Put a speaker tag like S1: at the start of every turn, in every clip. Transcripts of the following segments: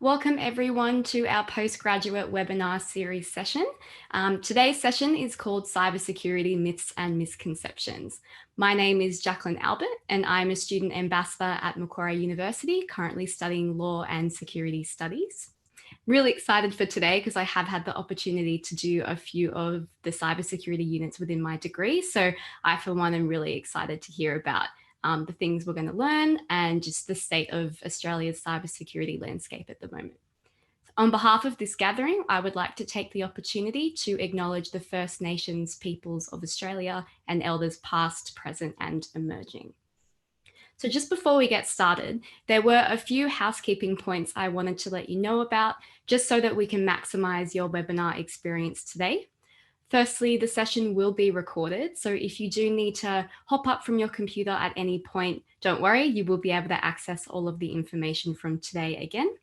S1: Welcome everyone to our postgraduate webinar series session. Today's session is called Cybersecurity Myths and Misconceptions. My name is Jacqueline Albert and I'm a student ambassador at Macquarie University, currently studying law and security studies. Really excited for today because I have had the opportunity to do a few of the cybersecurity units within my degree. So I, for one, am really excited to hear about the things we're going to learn and just the state of Australia's cybersecurity landscape at the moment. On behalf of this gathering, I would like to take the opportunity to acknowledge the First Nations peoples of Australia and elders past, present and emerging. So just before we get started, there were a few housekeeping points I wanted to let you know about, just so that we can maximize your webinar experience today. Firstly, the session will be recorded, so if you do need to hop up from your computer at any point, don't worry, you will be able to access all of the information from today again.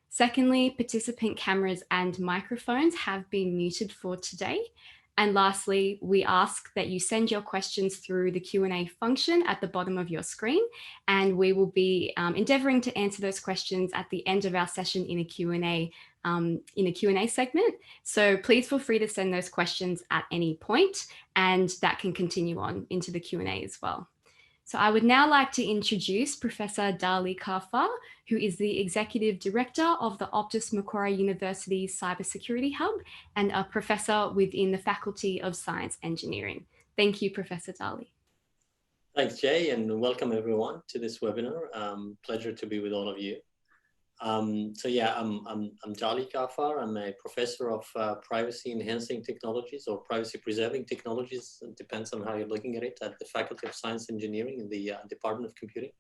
S1: Secondly, participant cameras and microphones have been muted for today. And lastly, we ask that you send your questions through the Q&A function at the bottom of your screen, and we will be endeavouring to answer those questions at the end of our session in a Q&A segment. So please feel free to send those questions at any point, and that can continue on into the Q&A as well. So I would now like to introduce Professor Dali Kafar, who is the Executive Director of the Optus Macquarie University Cybersecurity Hub and a professor within the Faculty of Science Engineering. Thank you, Professor Dali.
S2: Thanks, Jay, and welcome everyone to this webinar. Pleasure to be with all of you. I'm Dali Kafar. I'm a professor of privacy enhancing technologies or privacy preserving technologies. It depends on how you're looking at it, at the Faculty of Science Engineering in the Department of Computing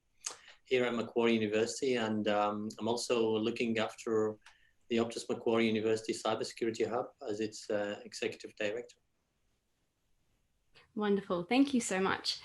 S2: here at Macquarie University. And I'm also looking after the Optus Macquarie University Cybersecurity Hub as its executive director.
S1: Wonderful. Thank you so much.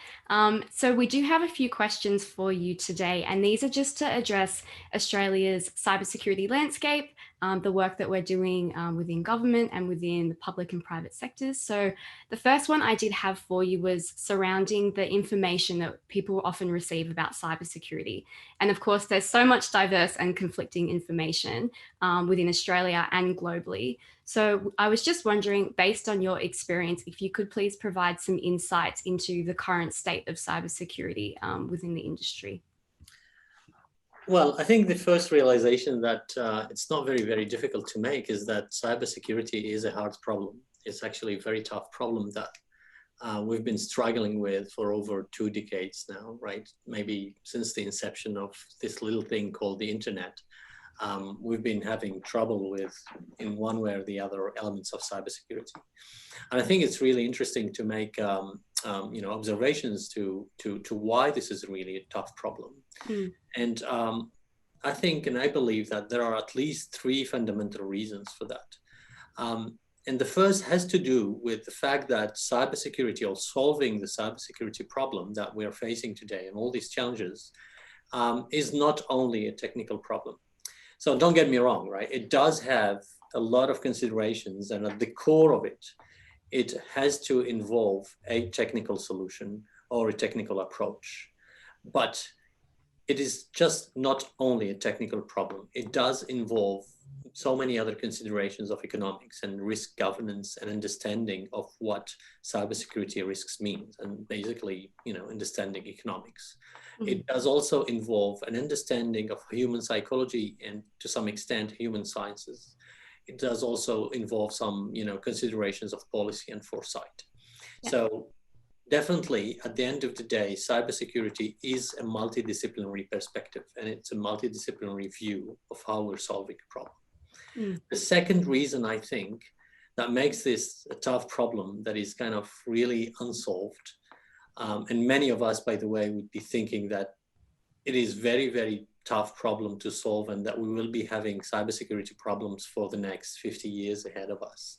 S1: So we do have a few questions for you today, and these are just to address Australia's cybersecurity landscape, the work that we're doing within government and within the public and private sectors. So the first one I did have for you was surrounding the information that people often receive about cybersecurity. And of course, there's so much diverse and conflicting information within Australia and globally. So I was just wondering, based on your experience, if you could please provide some insights into the current state of cybersecurity within the industry.
S2: Well, I think the first realization that it's not very difficult to make is that cybersecurity is a hard problem. It's actually a very tough problem that we've been struggling with for over 2 decades now, right? Maybe since the inception of this little thing called the internet. We've been having trouble with, in one way or the other, elements of cybersecurity. And I think it's really interesting to make observations to why this is really a tough problem. And I think, and I believe that there are at least 3 fundamental reasons for that. And the first has to do with the fact that cybersecurity, or solving the cybersecurity problem that we're facing today and all these challenges, is not only a technical problem. So don't get me wrong, right? It does have a lot of considerations, and at the core of it, it has to involve a technical solution or a technical approach. But it is just not only a technical problem. It does involve so many other considerations of economics and risk governance and understanding of what cybersecurity risks means, and basically, understanding economics. It does also involve an understanding of human psychology and, to some extent, human sciences. It does also involve some, considerations of policy and foresight. Yeah. So definitely, at the end of the day, cybersecurity is a multidisciplinary perspective, and it's a multidisciplinary view of how we're solving a problem. The second reason, I think, that makes this a tough problem that is kind of really unsolved, and many of us, by the way, would be thinking that it is very tough problem to solve, and that we will be having cybersecurity problems for the next 50 years ahead of us,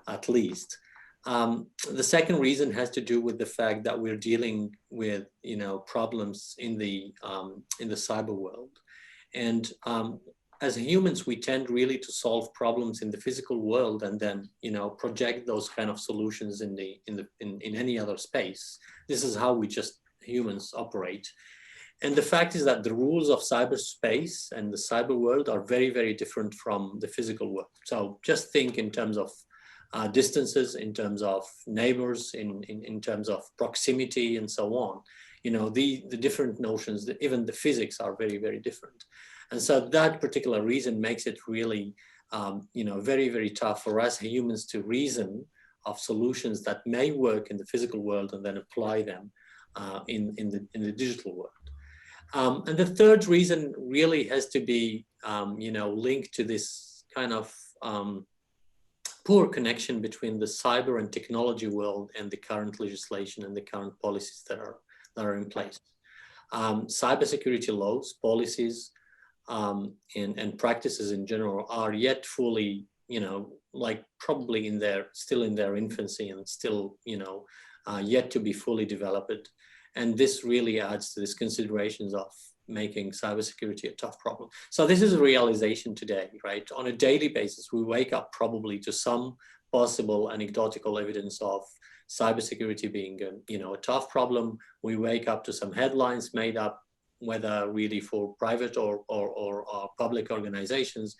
S2: at least. The second reason has to do with the fact that we're dealing with, problems in the cyber world, and as humans, we tend really to solve problems in the physical world and then, project those kind of solutions in any other space. This is how we just humans operate. And the fact is that the rules of cyberspace and the cyber world are very, very different from the physical world. So just think in terms of distances, in terms of neighbors, in terms of proximity, and so on. The different notions, even the physics are very, very different. And so that particular reason makes it really, very, very tough for us humans to reason of solutions that may work in the physical world and then apply them in the digital world. And the third reason really has to be, linked to this kind of poor connection between the cyber and technology world and the current legislation and the current policies that are in place. Cybersecurity laws, policies, and practices in general are yet fully, probably still in their infancy and still, yet to be fully developed. And this really adds to these considerations of making cybersecurity a tough problem. So this is a realization today, right? On a daily basis, we wake up probably to some possible anecdotal evidence of cybersecurity being a tough problem. We wake up to some headlines made up, whether really for private or public organizations,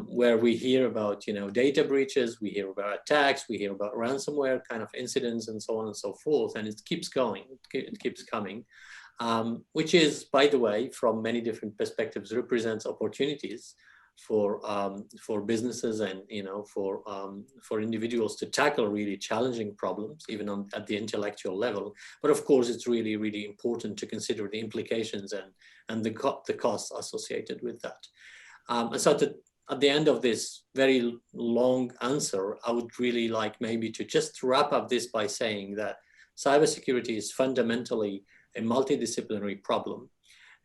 S2: where we hear about data breaches, we hear about attacks, we hear about ransomware kind of incidents, and so on and so forth, and it keeps going, it keeps coming, which is, by the way, from many different perspectives, represents opportunities for businesses and for individuals to tackle really challenging problems, even at the intellectual level. But of course, it's really, really important to consider the implications and the costs associated with that. And so at the end of this very long answer, I would really like maybe to just wrap up this by saying that cybersecurity is fundamentally a multidisciplinary problem.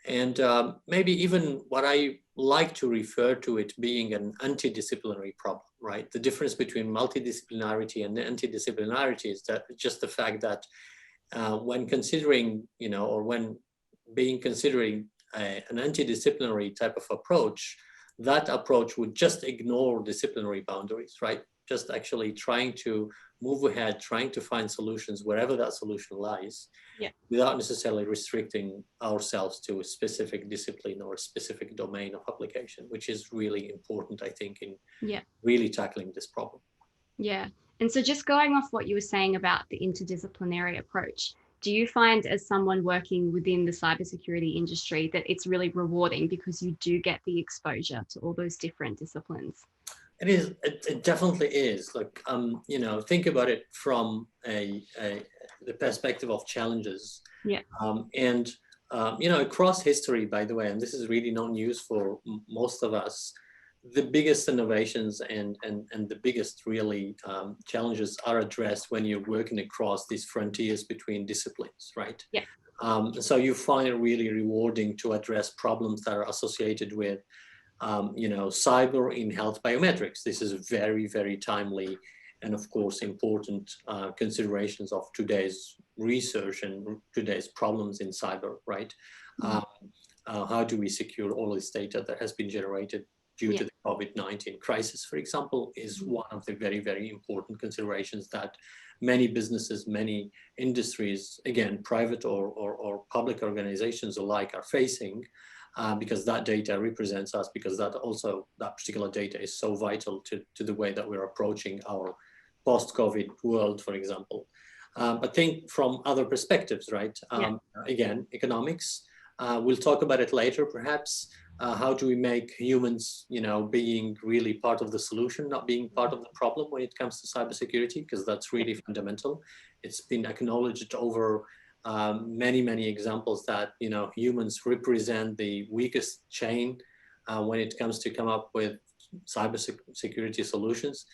S2: And maybe even what I like to refer to it being an antidisciplinary problem, right? The difference between multidisciplinarity and antidisciplinarity is that just the fact that when considering, or when considering an antidisciplinary type of approach, that approach would just ignore disciplinary boundaries, right? Just actually trying to move ahead, trying to find solutions wherever that solution lies, without necessarily restricting ourselves to a specific discipline or a specific domain of application, which is really important, I think, in really tackling this problem.
S1: Yeah. And so just going off what you were saying about the interdisciplinary approach, do you find as someone working within the cybersecurity industry that it's really rewarding because you do get the exposure to all those different disciplines?
S2: It is. It definitely is. Like, think about it from the perspective of challenges. And across history, by the way, and this is really not news for most of us, the biggest innovations and the biggest really challenges are addressed when you're working across these frontiers between disciplines, right? So you find it really rewarding to address problems that are associated with cyber in health biometrics. This is very, very timely and, of course, important considerations of today's research and today's problems in cyber, right? How do we secure all this data that has been generated due to the COVID-19 crisis, for example, is one of the very, very important considerations that many businesses, many industries, again, private or public organizations alike are facing. Because that data represents us, because that particular data is so vital to the way that we're approaching our post-COVID world, for example. But think from other perspectives, right? Again, economics. We'll talk about it later, perhaps. How do we make humans, being really part of the solution, not being part of the problem when it comes to cybersecurity, because that's really fundamental. It's been acknowledged over many, many examples that, humans represent the weakest chain when it comes to come up with cybersecurity solutions.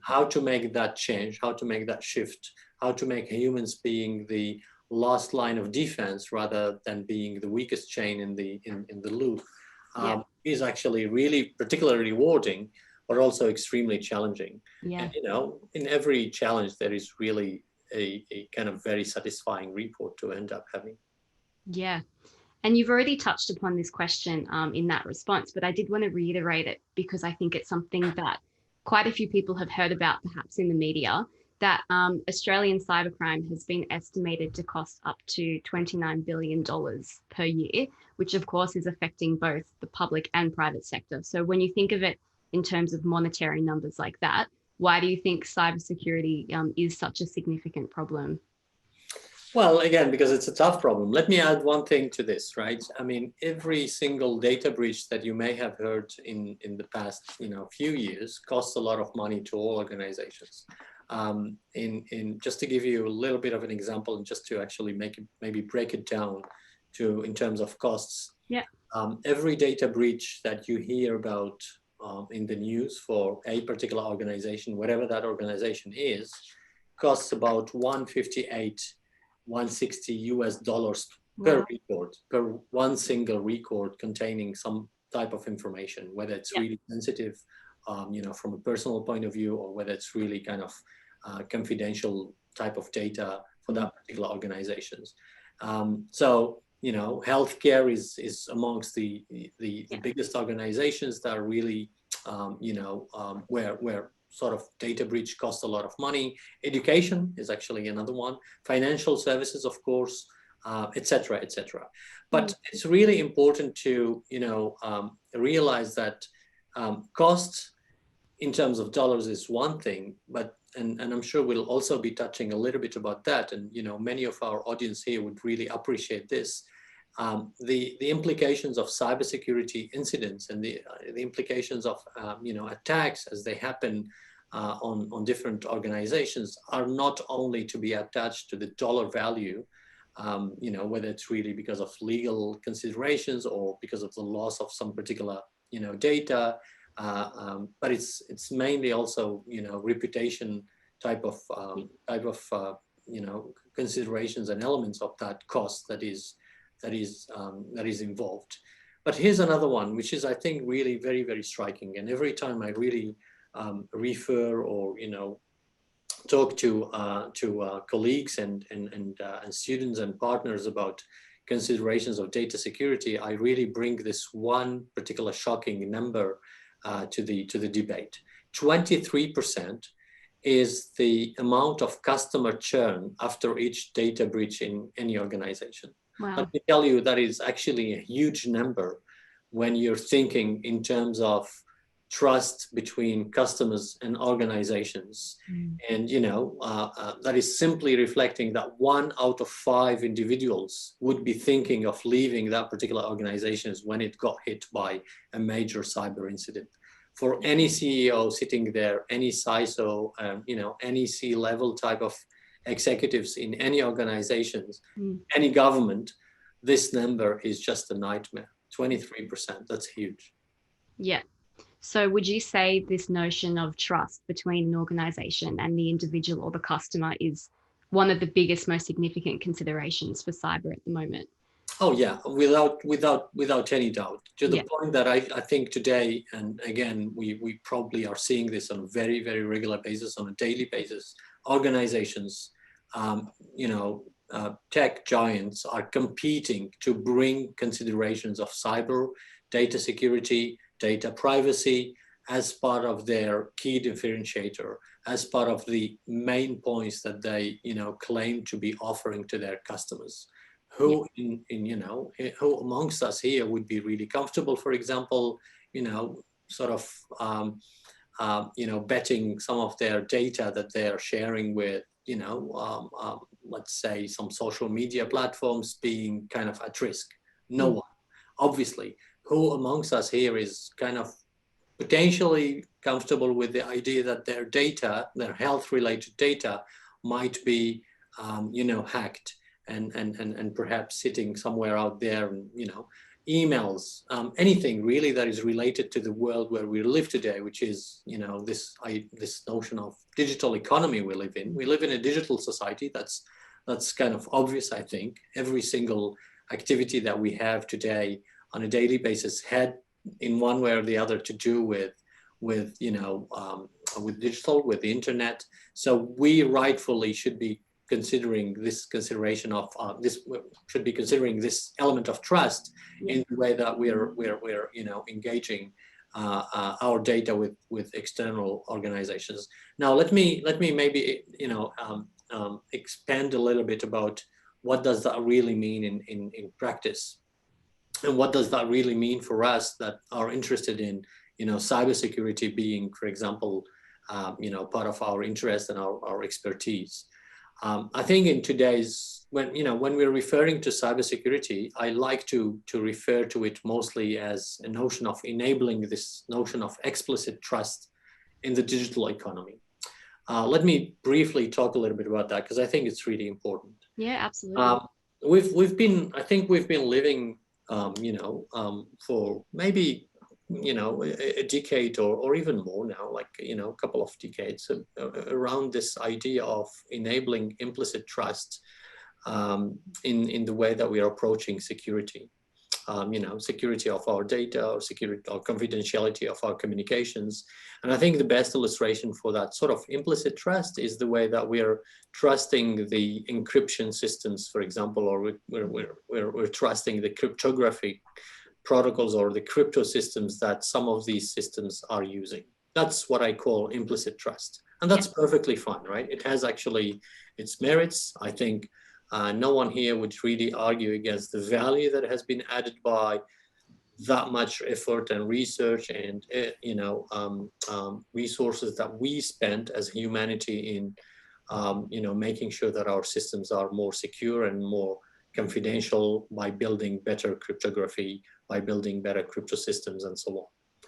S2: How to make that change, how to make that shift, how to make humans being the last line of defense rather than being the weakest chain in the loop is actually really particularly rewarding, but also extremely challenging. And, in every challenge, there is really a kind of very satisfying report to end up having.
S1: Yeah. And you've already touched upon this question in that response, but I did want to reiterate it because I think it's something that quite a few people have heard about perhaps in the media. that Australian cybercrime has been estimated to cost up to $29 billion per year, which of course is affecting both the public and private sector. So when you think of it in terms of monetary numbers like that, why do you think cybersecurity is such a significant problem?
S2: Well, again, because it's a tough problem. Let me add one thing to this, right? I mean, every single data breach that you may have heard in the past, few years costs a lot of money to all organizations. In just to give you a little bit of an example, and just to actually make it, maybe break it down to in terms of costs.
S1: Yeah.
S2: Every data breach that you hear about in the news for a particular organization, whatever that organization is, costs about 160 US dollars per record, per one single record containing some type of information, whether it's really sensitive, from a personal point of view, or whether it's really kind of confidential type of data for that particular organizations. So, healthcare is amongst the biggest organizations that are really, where sort of data breach costs a lot of money. Education is actually another one. Financial services, of course, et cetera, et cetera. But it's really important to, realize that cost in terms of dollars is one thing, but and I'm sure we'll also be touching a little bit about that. And, many of our audience here would really appreciate this. The implications of cybersecurity incidents and the implications of attacks as they happen on different organizations are not only to be attached to the dollar value, whether it's really because of legal considerations or because of the loss of some particular data, but it's mainly also reputation type of considerations and elements of that cost that is involved. But here's another one, which is, I think, really very, very striking. And every time I really refer or talk to colleagues and students and partners about considerations of data security, I really bring this one particular shocking number to the debate. 23% is the amount of customer churn after each data breach in any organization.
S1: Wow.
S2: Let me tell you, that is actually a huge number when you're thinking in terms of trust between customers and organizations. And, that is simply reflecting that 1 out of 5 individuals would be thinking of leaving that particular organization when it got hit by a major cyber incident. For any CEO sitting there, any CISO, any C-level type of executives in any organizations, any government, this number is just a nightmare. 23%, that's huge.
S1: Yeah. So would you say this notion of trust between an organization and the individual or the customer is one of the biggest, most significant considerations for cyber at the moment?
S2: Oh yeah, without any doubt. To the point that I think today, and again, we probably are seeing this on a very, very regular basis, on a daily basis, organizations, tech giants are competing to bring considerations of cyber, data security, data privacy as part of their key differentiator, as part of the main points that they, claim to be offering to their customers. Who who amongst us here would be really comfortable, for example, betting some of their data that they are sharing with, let's say some social media platforms being kind of at risk? No one, obviously. Who amongst us here is kind of potentially comfortable with the idea that their data, their health-related data, might be, hacked and perhaps sitting somewhere out there, and emails, anything really that is related to the world where we live today, which is this notion of digital economy we live in. We live in a digital society. That's kind of obvious. I think every single activity that we have today on a daily basis had in one way or the other to do with digital, with the internet. So we rightfully should be considering this consideration of should be considering this element of trust in the way that we're engaging our data with external organizations. Now, let me maybe expand a little bit about what does that really mean in practice, and what does that really mean for us that are interested in cybersecurity being, for example, part of our interest and our expertise. I think in today's, when we're referring to cybersecurity, I like to refer to it mostly as a notion of enabling this notion of explicit trust in the digital economy. Let me briefly talk a little bit about that, because I think it's really important.
S1: Yeah, absolutely.
S2: I think we've been living, for maybe a decade or even more now, like a couple of decades, around this idea of enabling implicit trust in the way that we are approaching security. Security of our data, or security or confidentiality of our communications. And I think the best illustration for that sort of implicit trust is the way that we are trusting the encryption systems, for example, or we're trusting the cryptography protocols or the crypto systems that some of these systems are using. That's what I call implicit trust. And that's perfectly fine, right? It has actually its merits. I think no one here would really argue against the value that has been added by that much effort and research and resources that we spent as humanity in making sure that our systems are more secure and more confidential by building better cryptography, by building better crypto systems, and so on,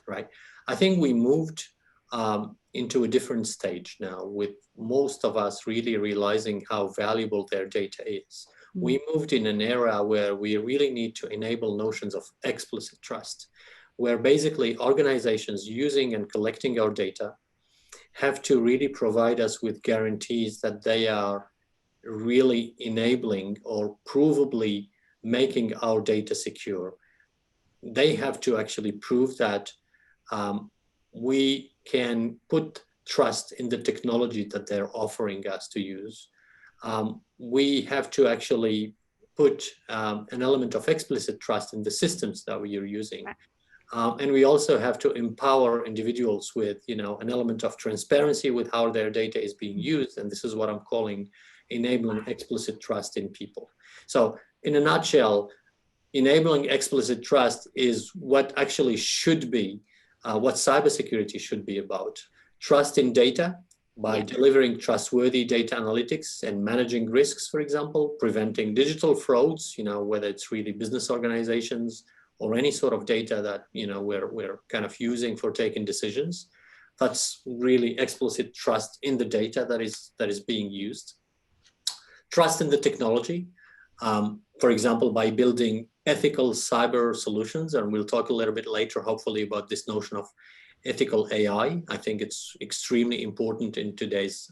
S2: right? I think we moved into a different stage now, with most of us really realizing how valuable their data is. We moved in an era where we really need to enable notions of explicit trust, where basically organizations using and collecting our data have to really provide us with guarantees that they are really enabling or provably making our data secure. They have to actually prove that we can put trust in the technology that they're offering us to use. We have to actually put an element of explicit trust in the systems that we are using. And we also have to empower individuals with, an element of transparency with how their data is being used. And this is what I'm calling enabling explicit trust in people. So in a nutshell, enabling explicit trust is what actually should be what cybersecurity should be about. Trust in data by delivering trustworthy data analytics and managing risks, for example, preventing digital frauds, whether it's really business organizations or any sort of data that, we're kind of using for taking decisions. That's really explicit trust in the data that is being used. Trust in the technology, for example, by building ethical cyber solutions, and we'll talk a little bit later, hopefully, about this notion of ethical AI. I think it's extremely important in today's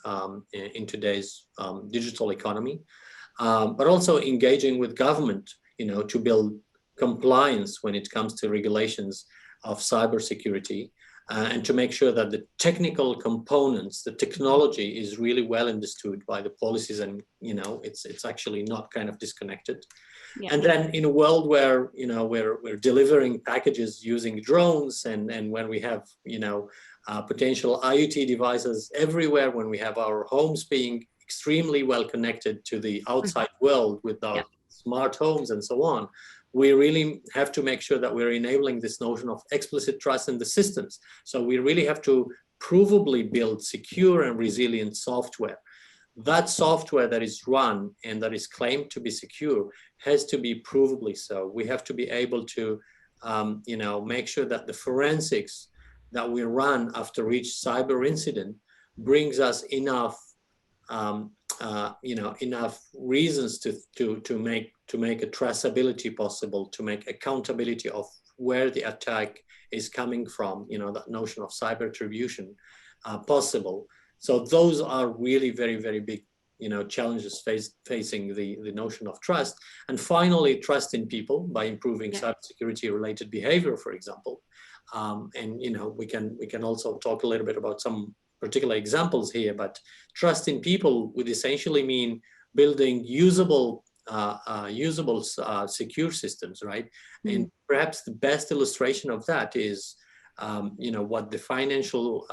S2: digital economy, but also engaging with government, to build compliance when it comes to regulations of cybersecurity, and to make sure that the technical components, the technology, is really well understood by the policies, and it's actually not kind of disconnected. And then in a world where we're delivering packages using drones, and when we have potential IoT devices everywhere, when we have our homes being extremely well connected to the outside world with our smart homes and so on, we really have to make sure that we're enabling this notion of explicit trust in the systems. So we really have to provably build secure and resilient software. That software that is run and that is claimed to be secure has to be provably so. We have to be able to, make sure that the forensics that we run after each cyber incident brings us enough, enough reasons to make a traceability possible, to make accountability of where the attack is coming from. That notion of cyber attribution possible. So those are really very, very big, challenges facing the notion of trust. And finally, trust in people by improving cybersecurity related behavior, for example. And we can also talk a little bit about some particular examples here, but trust in people would essentially mean building usable secure systems, right? And perhaps the best illustration of that is what the financial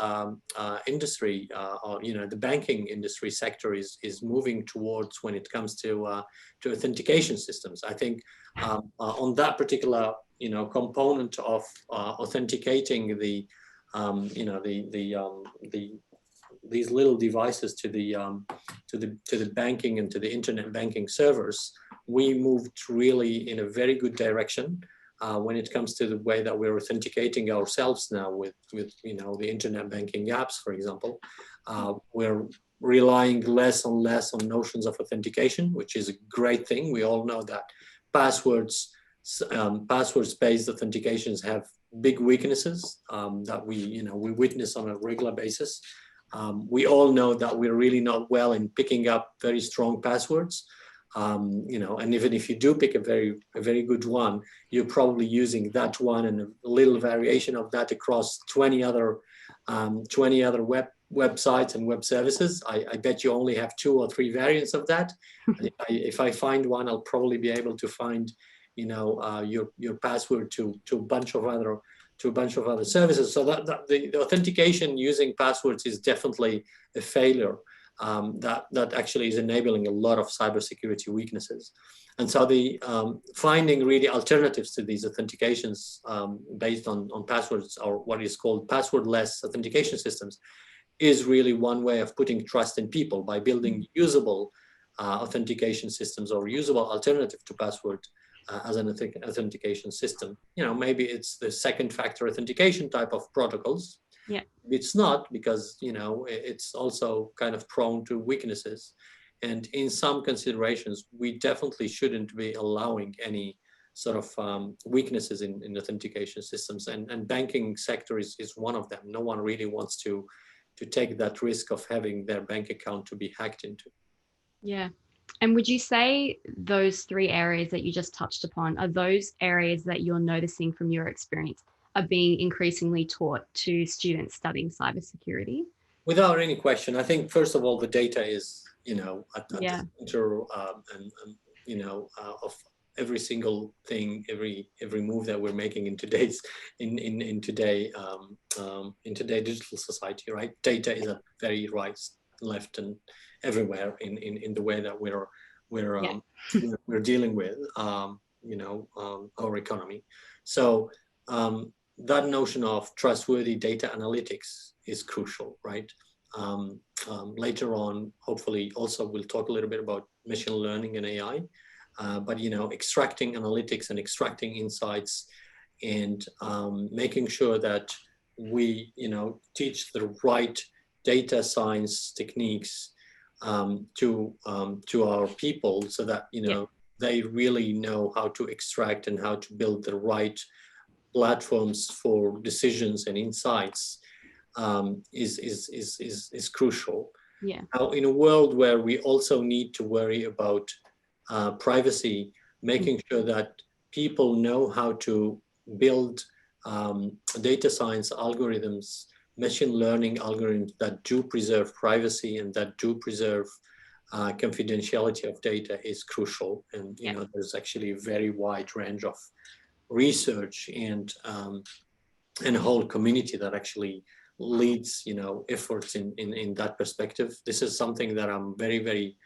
S2: industry or the banking industry sector is moving towards when it comes to authentication systems. I think on that particular component of authenticating these little devices to the banking and to the internet banking servers, we moved really in a very good direction when it comes to the way that we're authenticating ourselves now with the internet banking apps, for example. We're relying less and less on notions of authentication, which is a great thing. We all know that passwords-based authentications have big weaknesses that we witness on a regular basis. We all know that we're really not well in picking up very strong passwords. And even if you do pick a very good one, you're probably using that one and a little variation of that across 20 other websites and web services. I bet you only have 2 or 3 variants of that. If I find one, I'll probably be able to find your password to a bunch of other services. So that the authentication using passwords is definitely a failure. That actually is enabling a lot of cybersecurity weaknesses. And so the finding really alternatives to these authentications based on passwords, or what is called passwordless authentication systems, is really one way of putting trust in people by building usable authentication systems or usable alternative to password as an authentication system. Maybe it's the second factor authentication type of protocols.
S1: Yeah.
S2: It's not, because it's also kind of prone to weaknesses, and in some considerations we definitely shouldn't be allowing any sort of weaknesses in authentication systems, and banking sector is one of them. No one really wants to take that risk of having their bank account to be hacked into.
S1: Yeah. And would you say those 3 areas that you just touched upon are those areas that you're noticing from your experience are being increasingly taught to students studying cybersecurity?
S2: Without any question, I think first of all the data is at the center of every single thing, every move that we're making in today's in today digital society, right? Data is at very right, left, and everywhere in the way that we're dealing with our economy. So that notion of trustworthy data analytics is crucial, right? Later on, hopefully, also we'll talk a little bit about machine learning and AI, but extracting analytics and extracting insights, and making sure that we teach the right data science techniques to our people, so that they really know how to extract and how to build the right platforms for decisions and insights is crucial.
S1: Yeah.
S2: Now, in a world where we also need to worry about privacy, making sure that people know how to build data science algorithms, machine learning algorithms that do preserve privacy and that do preserve confidentiality of data is crucial. And there's actually a very wide range of research and a whole community that actually leads efforts in that perspective. This is something that I'm very, very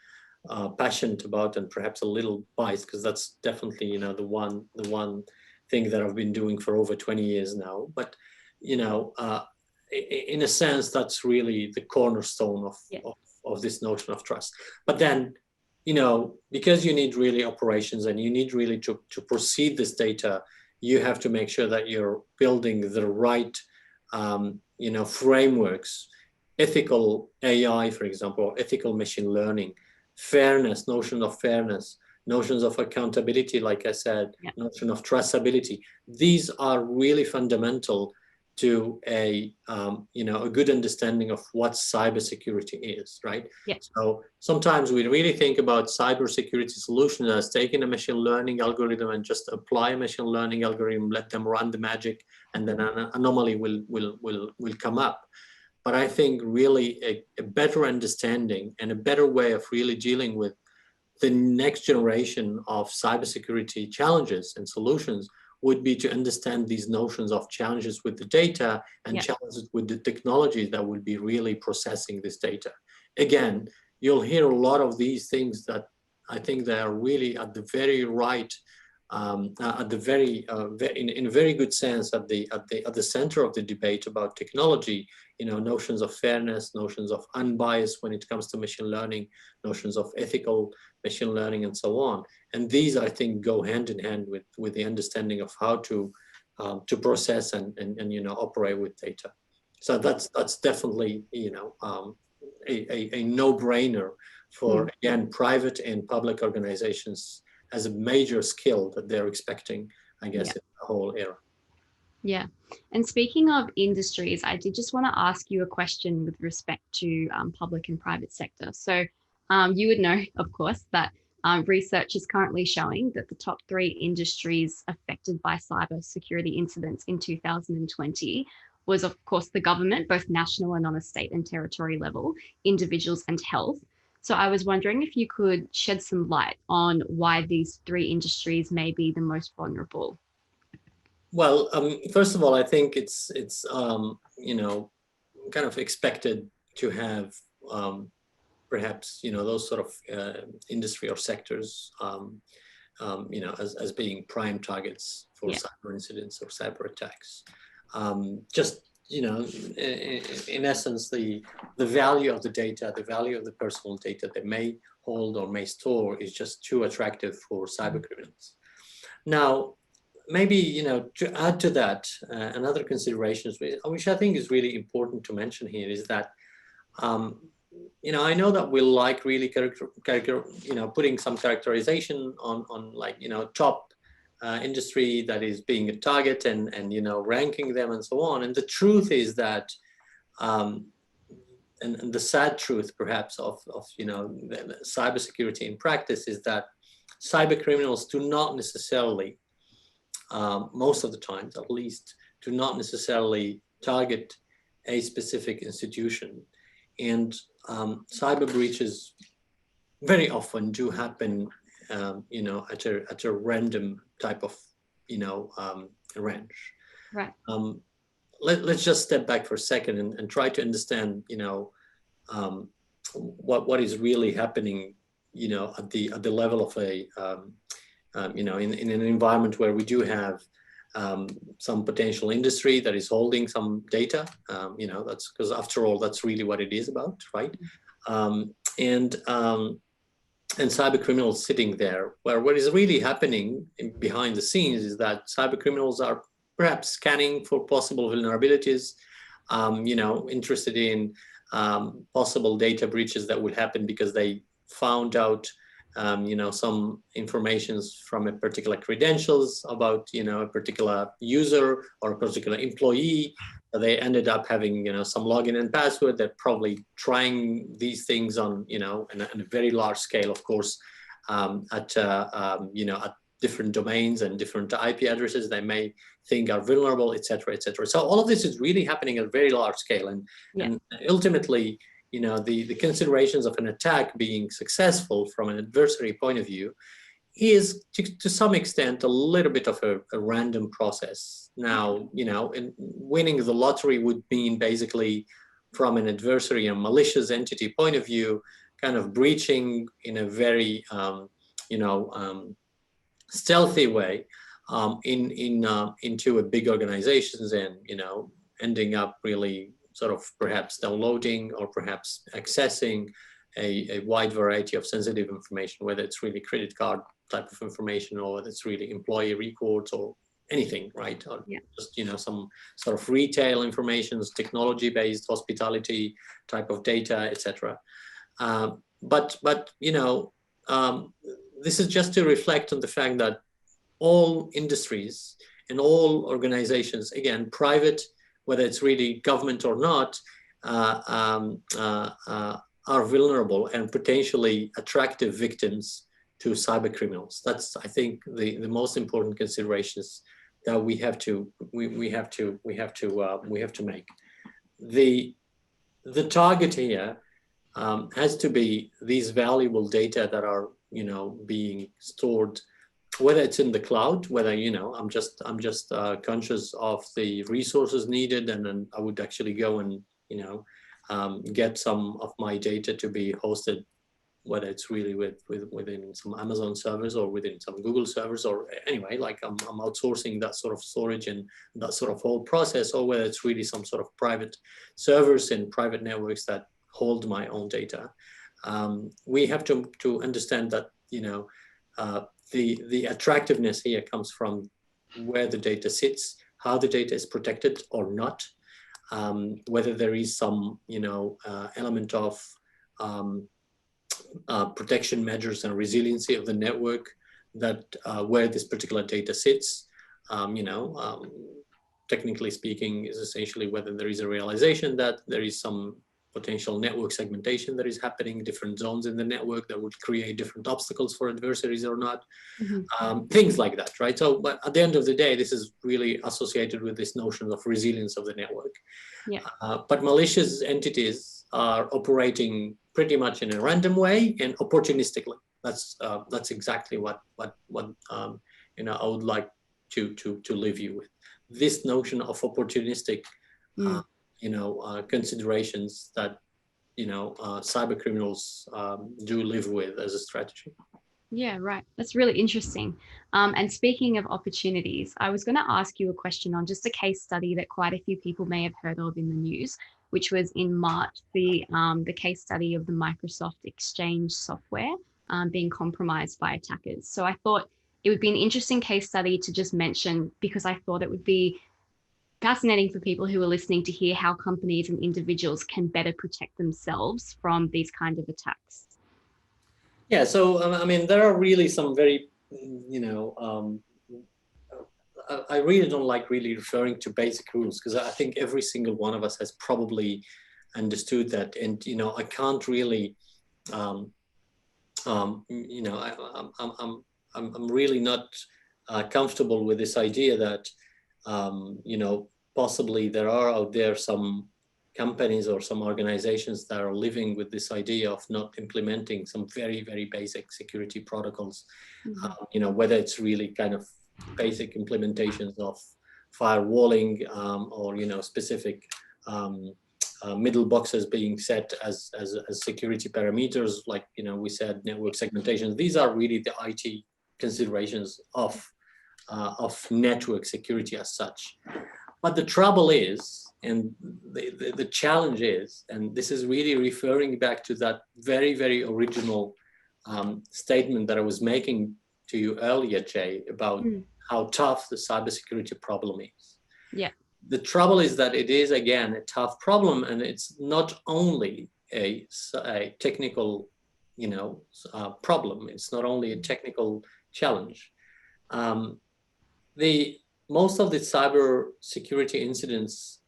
S2: passionate about, and perhaps a little biased, because that's definitely the one thing that I've been doing for over 20 years now. But in a sense, that's really the cornerstone of this notion of trust. But then because you need really operations, and you need really to proceed this data, you have to make sure that you're building the right frameworks, ethical AI, for example, ethical machine learning, fairness, notion of fairness, notions of accountability, like I said, notion of traceability. These are really fundamental to a good understanding of what cybersecurity is, right?
S1: Yeah.
S2: So sometimes we really think about cybersecurity solutions as taking a machine learning algorithm and just apply a machine learning algorithm, let them run the magic, and then an anomaly will come up. But I think really a better understanding and a better way of really dealing with the next generation of cybersecurity challenges and solutions would be to understand these notions of challenges with the data and challenges with the technology that will be really processing this data. Again, you'll hear a lot of these things that I think they are really at the very right, at the very, in a very good sense, at the center of the debate about technology. You know, notions of fairness, notions of unbiased when it comes to machine learning, notions of ethical machine learning, and so on. And these, I think, go hand in hand with the understanding of how to process and you know, operate with data. So that's definitely, you know, a no-brainer for, again, private and public organizations as a major skill that they're expecting, I guess, in the whole era.
S1: Yeah. And speaking of industries, I did just want to ask you a question with respect to public and private sector. So you would know, of course, that research is currently showing that the top 3 industries affected by cybersecurity incidents in 2020 was, of course, the government, both national and on a state and territory level, individuals, and health. So I was wondering if you could shed some light on why these 3 industries may be the most vulnerable.
S2: Well, first of all, I think it's you know, kind of expected to have perhaps, you know, those sort of industry or sectors, you know, as being prime targets for cyber incidents or cyber attacks. Just, you know, in essence, the value of the data, the value of the personal data they may hold or may store is just too attractive for cyber criminals. Now, maybe, you know, to add to that, another consideration, which I think is really important to mention here, is that, you know, I know that we like really you know, putting some characterization on like, you know, top industry that is being a target and you know, ranking them and so on. And the truth is that, and the sad truth perhaps of you know, the cybersecurity in practice is that cyber criminals do not necessarily, most of the times at least, do not necessarily target a specific institution. And cyber breaches very often do happen, you know, at a random type of, you know, range.
S1: Right.
S2: Let's just step back for a second and try to understand, you know, what is really happening, you know, at the level of a you know, in an environment where we do have some potential industry that is holding some data, you know, that's because after all, that's really what it is about, right? And cyber criminals sitting there, where what is really happening behind the scenes is that cyber criminals are perhaps scanning for possible vulnerabilities, you know, interested in possible data breaches that would happen because they found out you know, some informations from a particular credentials about, you know, a particular user or a particular employee. They ended up having, you know, some login and password. They're probably trying these things on, you know, in a very large scale, of course, at, you know, at different domains and different IP addresses they may think are vulnerable, et cetera, et cetera. So all of this is really happening at a very large scale. And ultimately, you know, the considerations of an attack being successful from an adversary point of view is to some extent a little bit of a random process. Now, you know, and winning the lottery would mean basically from an adversary, a malicious entity point of view, kind of breaching in a very, you know, stealthy way into a big organizations and, you know, ending up really sort of perhaps downloading or perhaps accessing a wide variety of sensitive information, whether it's really credit card type of information or whether it's really employee records or anything, right? Or just, you know, some sort of retail information, technology-based hospitality type of data, etc. But you know, this is just to reflect on the fact that all industries and all organizations, again, private, whether it's really government or not, are vulnerable and potentially attractive victims to cyber criminals. That's, I think, the most important considerations that we have to make. The target here has to be these valuable data that are, you know, being stored whether it's in the cloud, whether, I'm just conscious of the resources needed, and then I would actually go and, get some of my data to be hosted, whether it's really within some Amazon servers or within some Google servers, or anyway, like I'm outsourcing that sort of storage and that sort of whole process, or whether it's really some sort of private servers and private networks that hold my own data. We have to understand that, the attractiveness here comes from where the data sits, how the data is protected or not, whether there is some, element of protection measures and resiliency of the network that where this particular data sits, technically speaking, is essentially whether there is a realization that there is some potential network segmentation that is happening, different zones in the network that would create different obstacles for adversaries or not, things like that, right? So, but at the end of the day, this is really associated with this notion of resilience of the network.
S1: Yeah.
S2: But malicious entities are operating pretty much in a random way and opportunistically. That's exactly what I would like to leave you with. This notion of opportunistic, considerations that cyber criminals do live with as a strategy.
S1: Yeah, right. That's really interesting. And speaking of opportunities, I was going to ask you a question on just a case study that quite a few people may have heard of in the news, which was in March, the case study of the Microsoft Exchange software being compromised by attackers. So I thought it would be an interesting case study to just mention, because I thought it would be fascinating for people who are listening to hear how companies and individuals can better protect themselves from these kind of attacks.
S2: Yeah, so I mean, there are really some very, I really don't like really referring to basic rules, because I think every single one of us has probably understood that, and I can't really, I'm really not comfortable with this idea that, possibly there are out there some companies or some organizations that are living with this idea of not implementing some very, very basic security protocols, whether it's really kind of basic implementations of firewalling, or, specific middle boxes being set as security parameters, like, we said, network segmentation. These are really the IT considerations of network security as such. But the trouble is, and the challenge is, and this is really referring back to that very, very original statement that I was making to you earlier, Jay, about how tough the cybersecurity problem is.
S1: Yeah.
S2: The trouble is that it is, again, a tough problem, and it's not only a technical, problem. It's not only a technical challenge. Most of the cyber security incidents,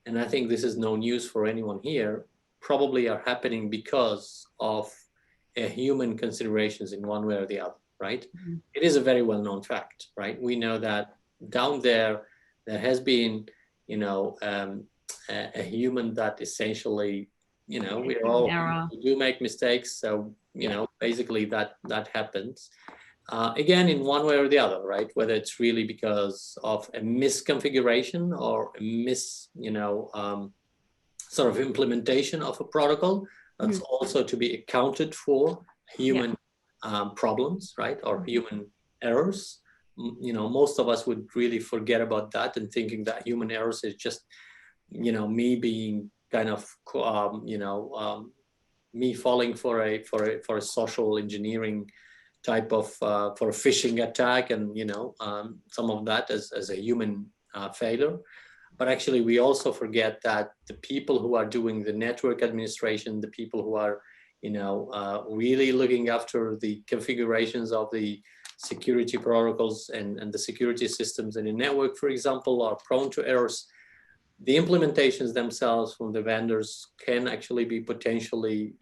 S2: and I think this is no news for anyone here, probably are happening because of human considerations in one way or the other, right? It is a very well-known fact, right? We know that down there has been, a human that essentially, we do make mistakes. So, basically that happens. Again, in one way or the other, right? Whether it's really because of a misconfiguration or a sort of implementation of a protocol, that's also to be accounted for human problems, right? Or human errors. Most of us would really forget about that and thinking that human errors is just, me being kind of, me falling for a social engineering type of for a phishing attack, and some of that as a human failure. But actually, we also forget that the people who are doing the network administration, the people who are really looking after the configurations of the security protocols and the security systems in a network, for example, are prone to errors. The implementations themselves from the vendors can actually be potentially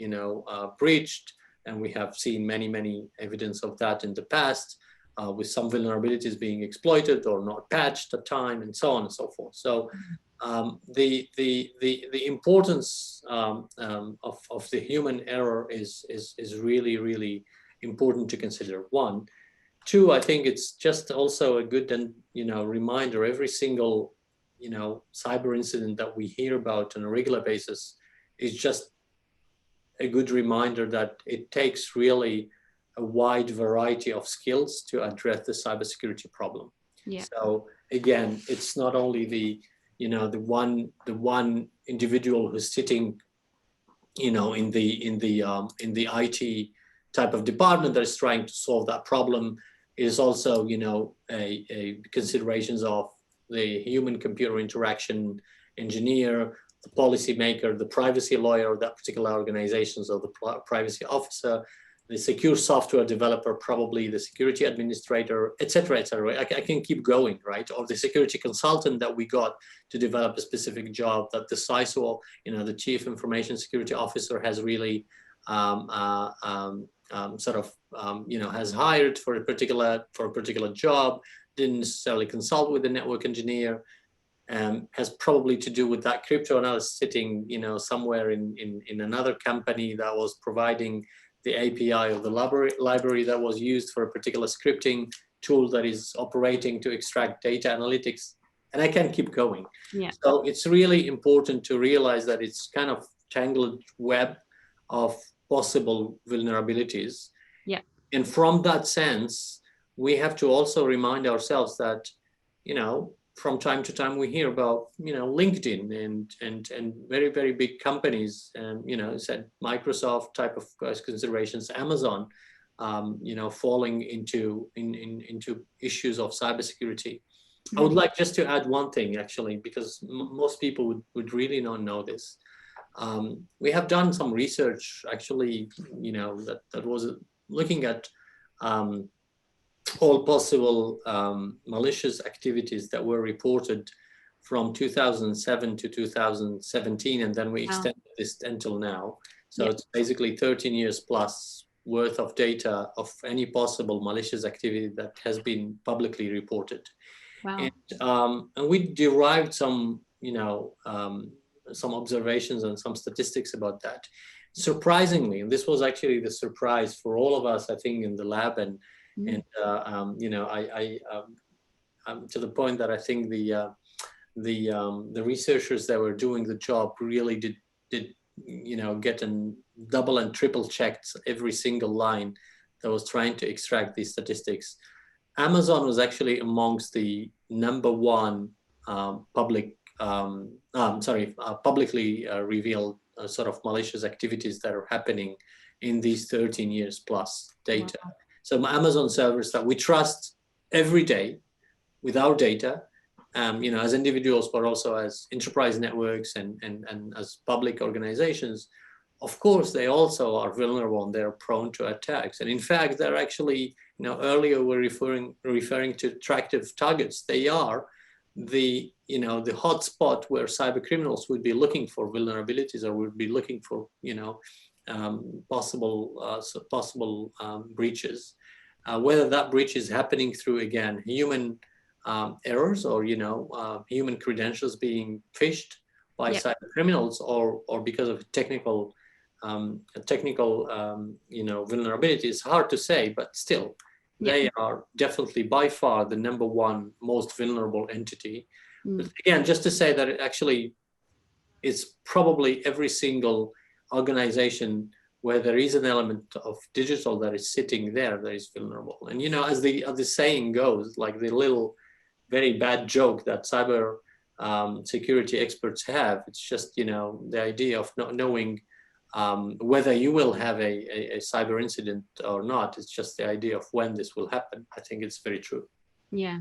S2: breached. And we have seen many evidence of that in the past, with some vulnerabilities being exploited or not patched at time, and so on and so forth. So the importance of the human error is really important to consider. One, two, I think it's just also a good and reminder. Every single cyber incident that we hear about on a regular basis is just a good reminder that it takes really a wide variety of skills to address the cybersecurity problem.
S1: Yeah.
S2: So again, it's not only the one individual who's sitting in the IT type of department that is trying to solve that problem. It is also a considerations of the human computer interaction engineer, the policymaker, the privacy lawyer of that particular organization, so the privacy officer, the secure software developer, probably the security administrator, etc., etc. I can keep going, right? Or the security consultant that we got to develop a specific job that the CISO, the chief information security officer, has really has hired for a particular job. Didn't necessarily consult with the network engineer. Has probably to do with that crypto analyst sitting, somewhere in another company that was providing the API of the library that was used for a particular scripting tool that is operating to extract data analytics. And I can keep going.
S1: Yeah.
S2: So it's really important to realize that it's kind of tangled web of possible vulnerabilities.
S1: Yeah.
S2: And from that sense, we have to also remind ourselves that, from time to time we hear about LinkedIn and very, very big companies, and said Microsoft type of considerations, Amazon falling into issues of cybersecurity. I would like just to add one thing, actually, because most people would really not know this. We have done some research, actually, that was looking at all possible malicious activities that were reported from 2007 to 2017, and then we extended this until now. So it's basically 13 years plus worth of data of any possible malicious activity that has been publicly reported.
S1: Wow.
S2: And we derived some, some observations and some statistics about that. Surprisingly, and this was actually the surprise for all of us, I think, in the lab, and to the point that I think the researchers that were doing the job really did get and double and triple checked every single line that was trying to extract these statistics. Amazon was actually amongst the number one publicly revealed sort of malicious activities that are happening in these 13 years plus data. Wow. So Amazon servers that we trust every day with our data, as individuals, but also as enterprise networks and as public organizations, of course, they also are vulnerable and they're prone to attacks. And in fact, they're actually, earlier we're referring to attractive targets. They are the hot spot where cyber criminals would be looking for vulnerabilities, or would be looking for, possible breaches. Whether that breach is happening through, again, human errors, or human credentials being phished by cyber criminals, or because of technical vulnerability, is hard to say, but still, they are definitely by far the number one most vulnerable entity. But again, just to say that it actually is probably every single organization where there is an element of digital that is sitting there that is vulnerable. And as the saying goes, like the little very bad joke that cyber security experts have, it's just the idea of not knowing whether you will have a cyber incident or not. It's just the idea of when this will happen. I think it's very true.
S1: Yeah.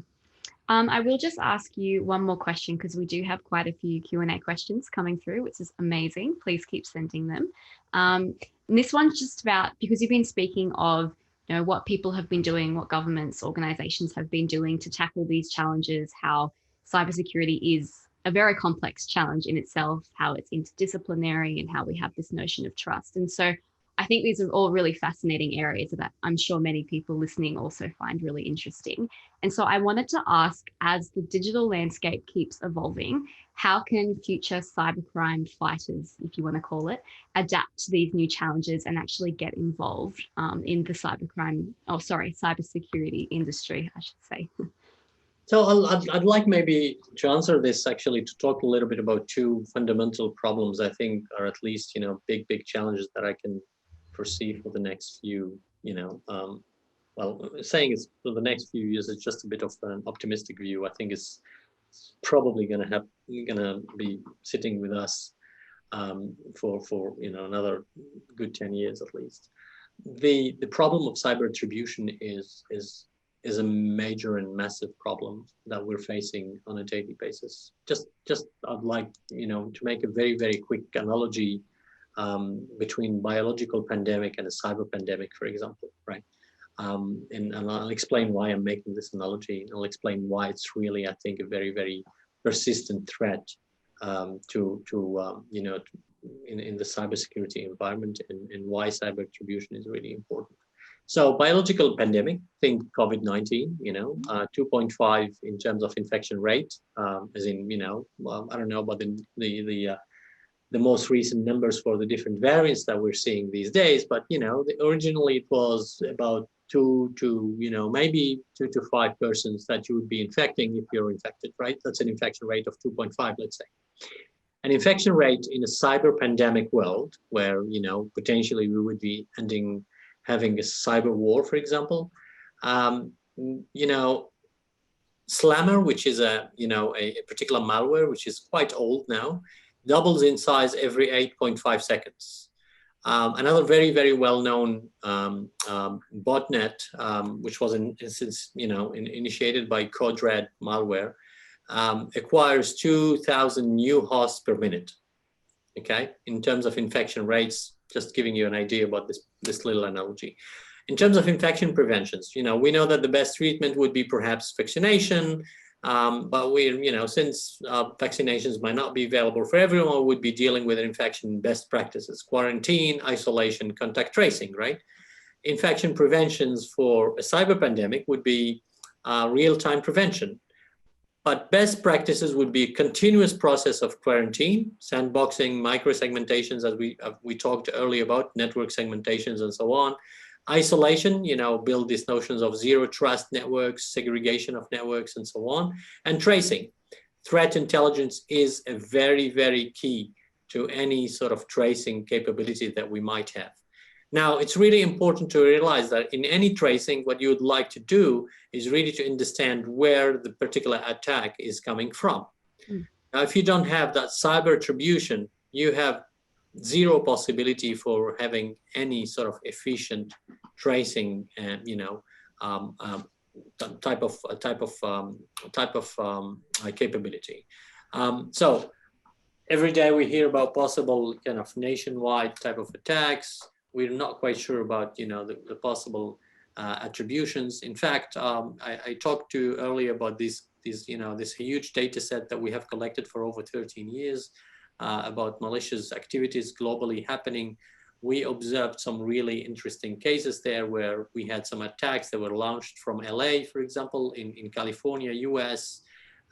S1: I will just ask you one more question, because we do have quite a few Q&A questions coming through, which is amazing. Please keep sending them. And this one's just about, because you've been speaking of what people have been doing, what governments, organizations have been doing to tackle these challenges, how cybersecurity is a very complex challenge in itself, how it's interdisciplinary, and how we have this notion of trust. And so I think these are all really fascinating areas that I'm sure many people listening also find really interesting. And so I wanted to ask, as the digital landscape keeps evolving, how can future cybercrime fighters, if you want to call it, adapt to these new challenges and actually get involved in the cybersecurity industry, I should say?
S2: So I'd like maybe to answer this actually to talk a little bit about two fundamental problems I think are at least, big challenges that I can foresee for the next few, well, saying it's for the next few years is just a bit of an optimistic view. I think it's probably going to be sitting with us for another good 10 years at least. The problem of cyber attribution is a major and massive problem that we're facing on a daily basis. Just I'd like to make a very quick analogy between biological pandemic and a cyber pandemic, for example, right? And I'll explain why I'm making this analogy. I'll explain why it's really, I think, a very persistent threat in the cybersecurity environment, and why cyber attribution is really important. So biological pandemic, think COVID-19, 2.5 in terms of infection rate, as in, well, I don't know about the most recent numbers for the different variants that we're seeing these days, but, originally it was about 2 to, maybe 2 to 5 persons that you would be infecting if you're infected, right? That's an infection rate of 2.5, let's say. An infection rate in a cyber pandemic world where, potentially we would be having a cyber war, for example, Slammer, which is a particular malware, which is quite old now, doubles in size every 8.5 seconds. Another very well-known botnet, which was initiated by Code-Red malware, acquires 2,000 new hosts per minute. Okay, in terms of infection rates, just giving you an idea about this little analogy. In terms of infection preventions, we know that the best treatment would be perhaps vaccination, but since vaccinations might not be available for everyone, we would be dealing with infection best practices: quarantine, isolation, contact tracing, right? Infection preventions for a cyber pandemic would be real-time prevention. But best practices would be a continuous process of quarantine, sandboxing, micro-segmentations, as we talked earlier about, network segmentations and so on. Isolation, build these notions of zero trust networks, segregation of networks and so on. And tracing. Threat intelligence is a very key to any sort of tracing capability that we might have. Now, it's really important to realize that in any tracing, what you would like to do is really to understand where the particular attack is coming from. Now, if you don't have that cyber attribution, you have zero possibility for having any sort of efficient tracing and type of capability. So every day we hear about possible kind of nationwide type of attacks. We're not quite sure about the possible attributions. In fact, I talked to earlier about this huge data set that we have collected for over 13 years about malicious activities globally happening. We observed some really interesting cases there where we had some attacks that were launched from LA, for example, in California, US.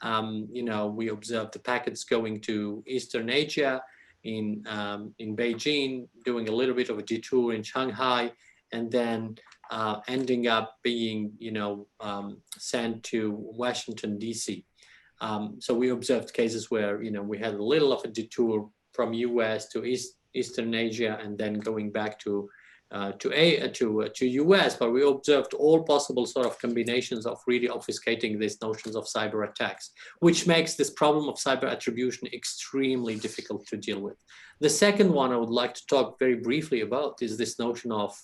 S2: We observed the packets going to Eastern Asia, in Beijing, doing a little bit of a detour in Shanghai, and then ending up being, sent to Washington, D.C. So we observed cases where, we had a little of a detour from US to Eastern Asia and then going back to US, but we observed all possible sort of combinations of really obfuscating these notions of cyber attacks, which makes this problem of cyber attribution extremely difficult to deal with. The second one I would like to talk very briefly about is this notion of,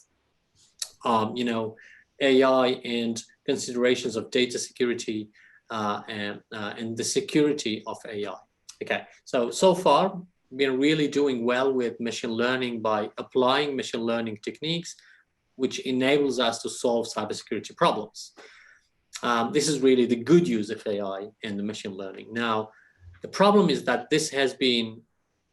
S2: AI and considerations of data security and the security of AI. Okay, so far, we're really doing well with machine learning by applying machine learning techniques, which enables us to solve cybersecurity problems. This is really the good use of AI and the machine learning. Now, the problem is that this has been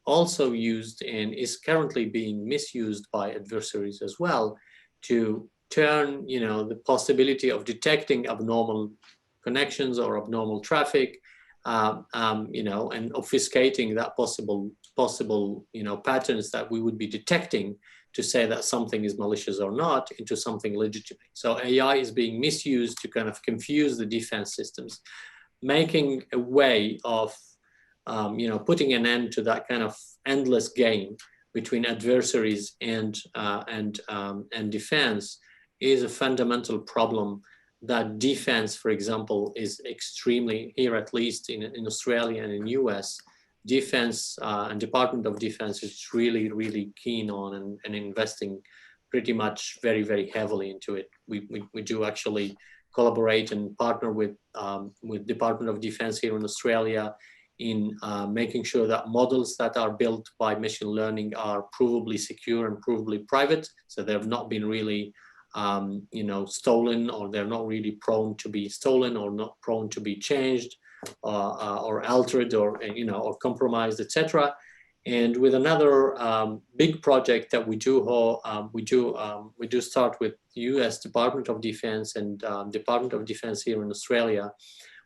S2: also used and is currently being misused by adversaries as well to turn, the possibility of detecting abnormal connections or abnormal traffic, and obfuscating that possible, patterns that we would be detecting to say that something is malicious or not into something legitimate. So AI is being misused to kind of confuse the defense systems, making a way of, putting an end to that kind of endless game between adversaries and defense is a fundamental problem that defense, for example, is extremely, here at least in Australia and in US, defense and Department of Defense is really, really keen on and investing pretty much very, very heavily into it. We do actually collaborate and partner with Department of Defense here in Australia in making sure that models that are built by machine learning are provably secure and provably private. So they've not been really stolen, or they're not really prone to be stolen, or not prone to be changed or altered, or compromised, etc. And with another big project that we do start with U.S. Department of Defense and Department of Defense here in Australia,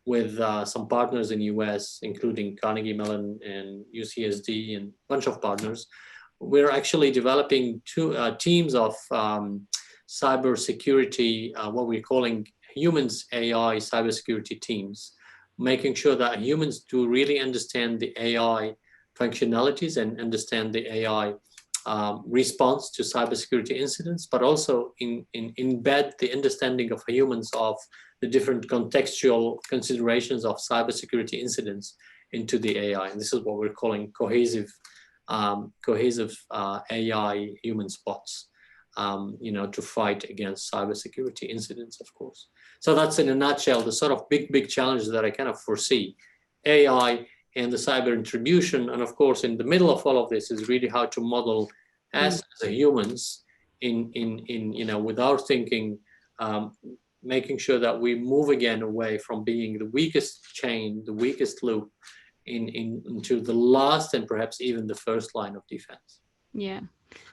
S2: with some partners in U.S., including Carnegie Mellon and UCSD and a bunch of partners. We're actually developing two teams of cybersecurity, what we're calling humans AI cybersecurity teams, making sure that humans do really understand the AI functionalities and understand the AI response to cybersecurity incidents, but also embed the understanding of humans of the different contextual considerations of cybersecurity incidents into the AI. And this is what we're calling cohesive AI human spots, to fight against cybersecurity incidents, of course. So that's in a nutshell the sort of big challenges that I kind of foresee. AI and the cyber attribution, and of course in the middle of all of this is really how to model us as humans in with our thinking, making sure that we move again away from being the weakest chain, the weakest loop into the last and perhaps even the first line of defense.
S1: Yeah,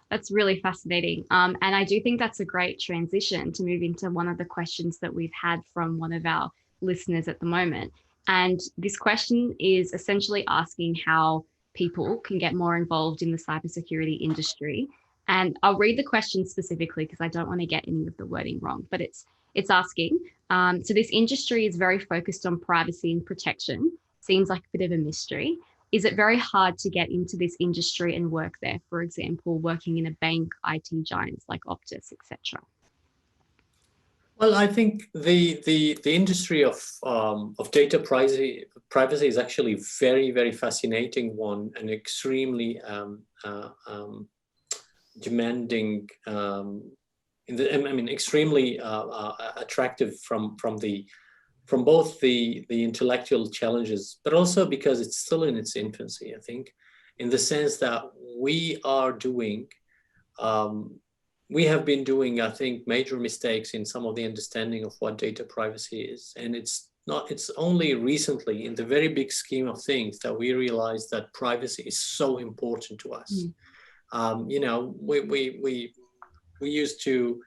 S1: that's really fascinating. And I do think that's a great transition to move into one of the questions that we've had from one of our listeners at the moment. And this question is essentially asking how people can get more involved in the cybersecurity industry. And I'll read the question specifically because I don't want to get any of the wording wrong, but it's asking, so this industry is very focused on privacy and protection. Seems like a bit of a mystery. Is it very hard to get into this industry and work there? For example, working in a bank, IT giants like Optus, etc.
S2: Well, I think the industry of data privacy is actually very fascinating one, and extremely demanding. Extremely attractive from both the intellectual challenges, but also because it's still in its infancy. I think, in the sense that we have been doing, I think, major mistakes in some of the understanding of what data privacy is. And it's only recently, in the very big scheme of things, that we realize that privacy is so important to us. We used to,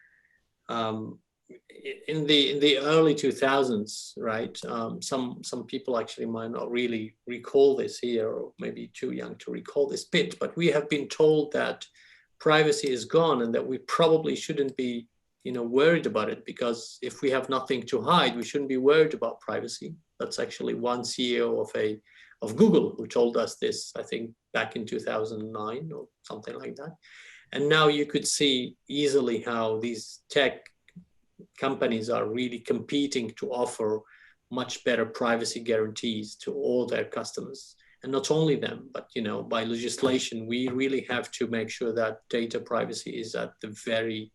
S2: in the early 2000s, right? Some people actually might not really recall this here, or maybe too young to recall this bit, but we have been told that privacy is gone and that we probably shouldn't be, worried about it, because if we have nothing to hide, we shouldn't be worried about privacy. That's actually one CEO of Google who told us this, I think, back in 2009 or something like that. And now you could see easily how these tech companies are really competing to offer much better privacy guarantees to all their customers. And not only them, but by legislation, we really have to make sure that data privacy is at the very,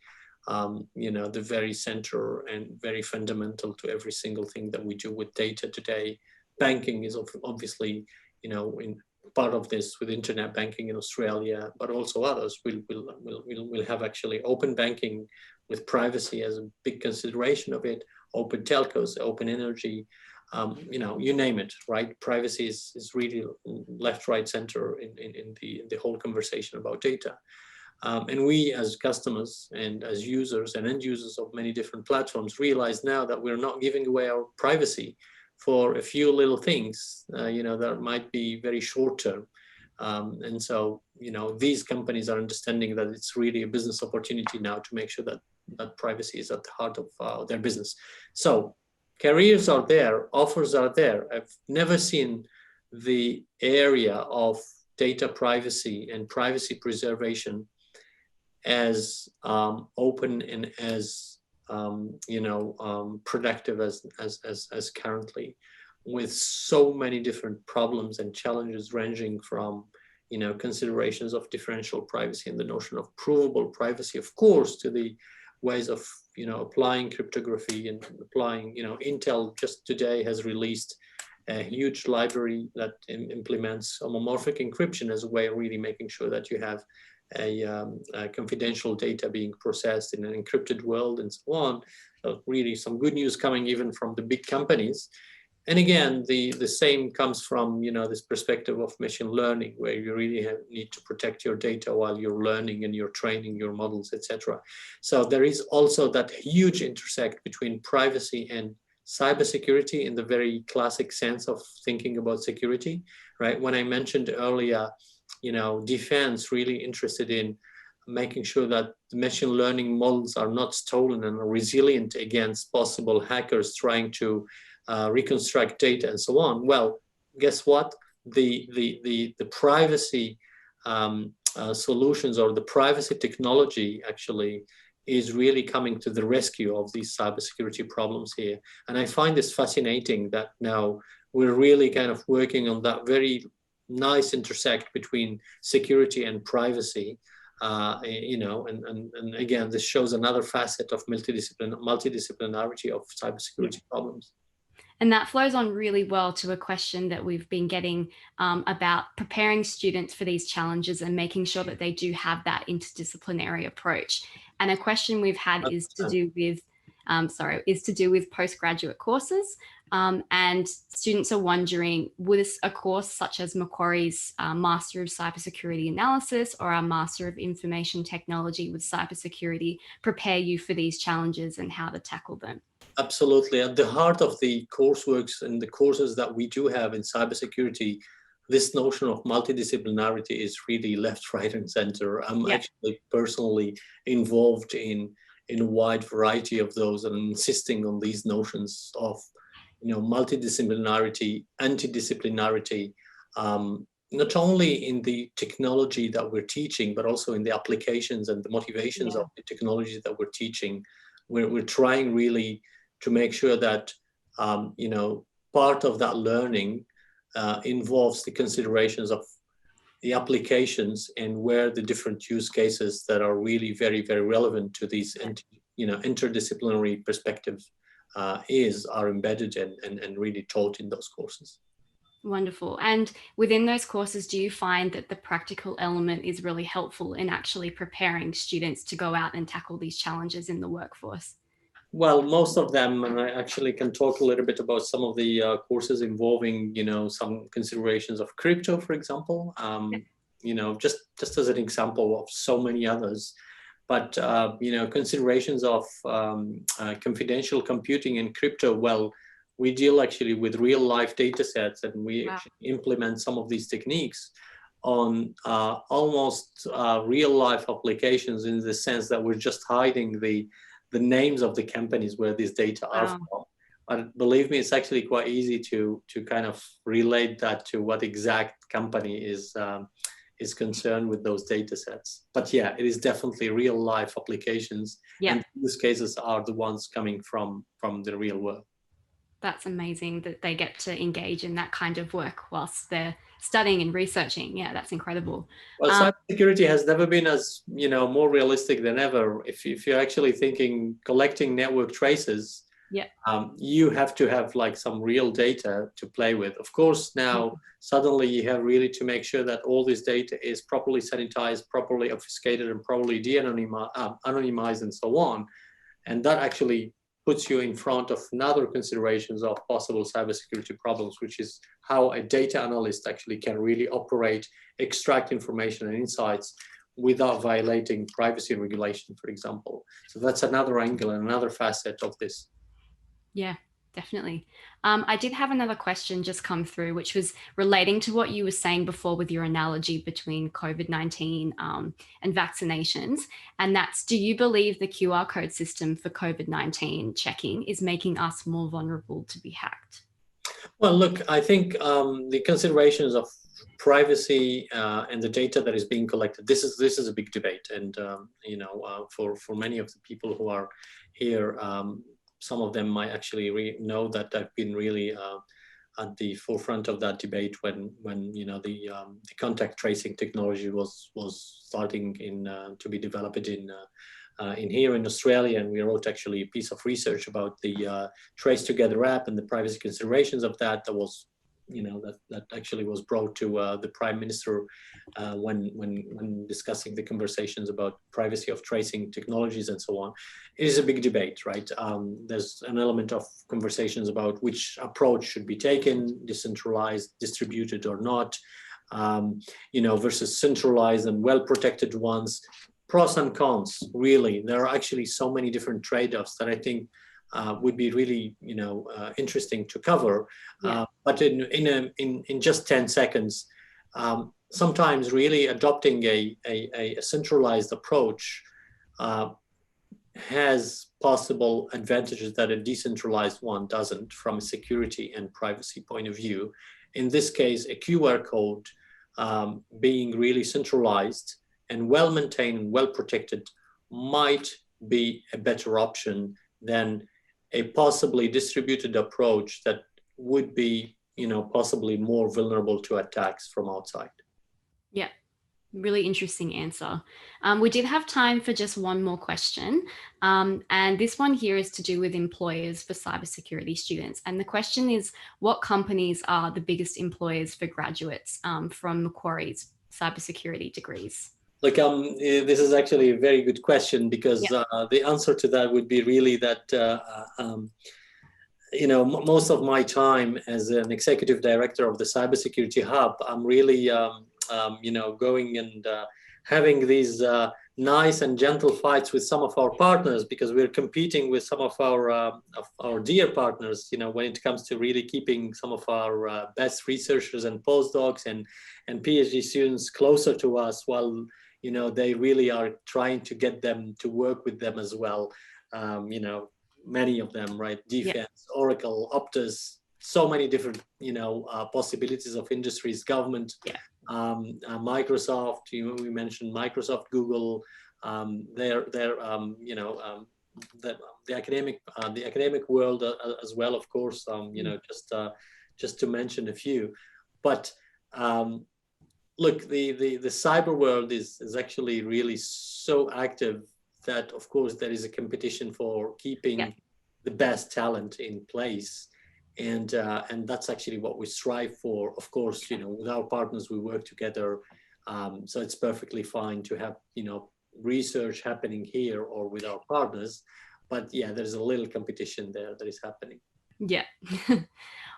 S2: the very center and very fundamental to every single thing that we do with data today. Banking is obviously, part of this with internet banking in Australia, but also others will have actually open banking with privacy as a big consideration of it, open telcos, open energy, you name it, right? Privacy is really left, right, center in the whole conversation about data. And we as customers and as users and end users of many different platforms realize now that we're not giving away our privacy for a few little things, that might be very short term. And so, these companies are understanding that it's really a business opportunity now to make sure that privacy is at the heart of their business. So careers are there, offers are there. I've never seen the area of data privacy and privacy preservation as open and as productive as currently, with so many different problems and challenges ranging from considerations of differential privacy and the notion of provable privacy, of course, to the ways of applying cryptography and applying, Intel just today has released a huge library that implements homomorphic encryption as a way of really making sure that you have a confidential data being processed in an encrypted world and so on. So really some good news coming even from the big companies. And again, the same comes from this perspective of machine learning, where you really need to protect your data while you're learning and you're training your models, etc. So there is also that huge intersect between privacy and cybersecurity in the very classic sense of thinking about security, right? When I mentioned earlier, defense really interested in making sure that the machine learning models are not stolen and are resilient against possible hackers trying to reconstruct data and so on. Well, guess what? The privacy solutions or the privacy technology actually is really coming to the rescue of these cybersecurity problems here. And I find this fascinating that now we're really kind of working on that very nice intersect between security and privacy, and again, this shows another facet of multidisciplinarity of cybersecurity problems.
S1: And that flows on really well to a question that we've been getting about preparing students for these challenges and making sure that they do have that interdisciplinary approach. And a question we've had is to do with postgraduate courses. And students are wondering, would a course such as Macquarie's Master of Cybersecurity Analysis or our Master of Information Technology with Cybersecurity prepare you for these challenges and how to tackle them?
S2: Absolutely. At the heart of the courseworks and the courses that we do have in cybersecurity, this notion of multidisciplinarity is really left, right, and center. I'm actually personally involved in a wide variety of those and insisting on these notions of multidisciplinarity, antidisciplinarity, not only in the technology that we're teaching, but also in the applications and the motivations of the technology that we're teaching. We're trying really to make sure that, part of that learning involves the considerations of the applications and where the different use cases that are really very, very relevant to these, interdisciplinary perspectives are embedded and really taught in those courses.
S1: Wonderful. And within those courses, do you find that the practical element is really helpful in actually preparing students to go out and tackle these challenges in the workforce?
S2: Well, most of them, and I actually can talk a little bit about some of the courses involving, some considerations of crypto, for example, just as an example of so many others. But, considerations of confidential computing and crypto, well, we deal actually with real life data sets, and we actually implement some of these techniques on almost real life applications, in the sense that we're just hiding the names of the companies where these data are from. But believe me, it's actually quite easy to kind of relate that to what exact company is concerned with those data sets. But yeah, it is definitely real life applications. And use cases are the ones coming from the real world.
S1: That's amazing that they get to engage in that kind of work whilst they're studying and researching. Yeah, that's incredible.
S2: Well, cybersecurity has never been as, more realistic than ever. If you're actually thinking collecting network traces,
S1: Yeah.
S2: You have to have like some real data to play with. Of course, now suddenly you have really to make sure that all this data is properly sanitized, properly obfuscated, and properly anonymized, and so on. And that actually puts you in front of another considerations of possible cybersecurity problems, which is how a data analyst actually can really operate, extract information and insights without violating privacy regulation, for example. So that's another angle and another facet of this.
S1: Yeah, definitely. I did have another question just come through, which was relating to what you were saying before with your analogy between COVID-19 and vaccinations. And that's, do you believe the QR code system for COVID-19 checking is making us more vulnerable to be hacked?
S2: Well, look, I think the considerations of privacy and the data that is being collected, this is a big debate. And, for many of the people who are here, some of them might actually know that I've been really at the forefront of that debate when the contact tracing technology was starting to be developed in here in Australia, and we wrote actually a piece of research about the Trace Together app and the privacy considerations of that. That was, that actually was brought to the Prime Minister when discussing the conversations about privacy of tracing technologies and so on. It is a big debate, right? There's an element of conversations about which approach should be taken, decentralized, distributed or not, versus centralized and well-protected ones. Pros and cons, really. There are actually so many different trade-offs that I think would be really, interesting to cover.
S1: Yeah.
S2: But in just 10 seconds, sometimes really adopting a centralized approach has possible advantages that a decentralized one doesn't from a security and privacy point of view. In this case, a QR code being really centralized and well-maintained and well-protected might be a better option than a possibly distributed approach that would be, possibly more vulnerable to attacks from outside.
S1: Yeah. Really interesting answer. We did have time for just one more question. And this one here is to do with employers for cybersecurity students. And the question is, what companies are the biggest employers for graduates from Macquarie's cybersecurity degrees?
S2: Look, this is actually a very good question because the answer to that would be really that, most of my time as an executive director of the Cybersecurity Hub, I'm really, going and having these nice and gentle fights with some of our partners because we're competing with some of our dear partners, when it comes to really keeping some of our best researchers and postdocs and PhD students closer to us while they really are trying to get them to work with them as well. Many of them, right? Defense, Oracle, Optus, so many different, possibilities of industries, government, Microsoft. We mentioned Microsoft, Google. The academic world as well, of course. Just to mention a few, but. Look, the cyber world is actually really so active that, of course, there is a competition for keeping the best talent in place, and that's actually what we strive for. Of course, with our partners, we work together, so it's perfectly fine to have research happening here or with our partners, but there's a little competition there that is happening.
S1: Yeah.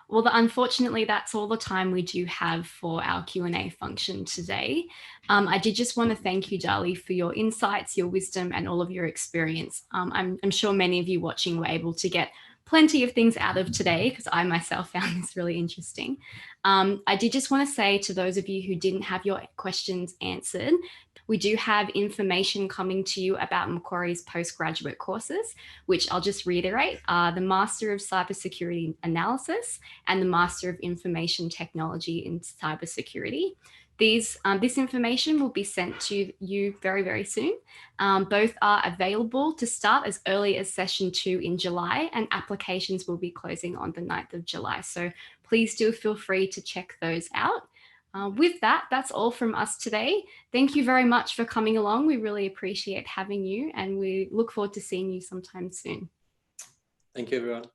S1: Well, unfortunately, that's all the time we do have for our Q&A function today. I did just want to thank you, Dali, for your insights, your wisdom, and all of your experience. I'm sure many of you watching were able to get plenty of things out of today because I myself found this really interesting. I did just want to say to those of you who didn't have your questions answered, we do have information coming to you about Macquarie's postgraduate courses, which I'll just reiterate, the Master of Cybersecurity Analysis and the Master of Information Technology in Cybersecurity. This information will be sent to you very, very soon. Both are available to start as early as session 2 in July, and applications will be closing on the 9th of July. So please do feel free to check those out. With that, that's all from us today. Thank you very much for coming along. We really appreciate having you, and we look forward to seeing you sometime soon.
S2: Thank you, everyone.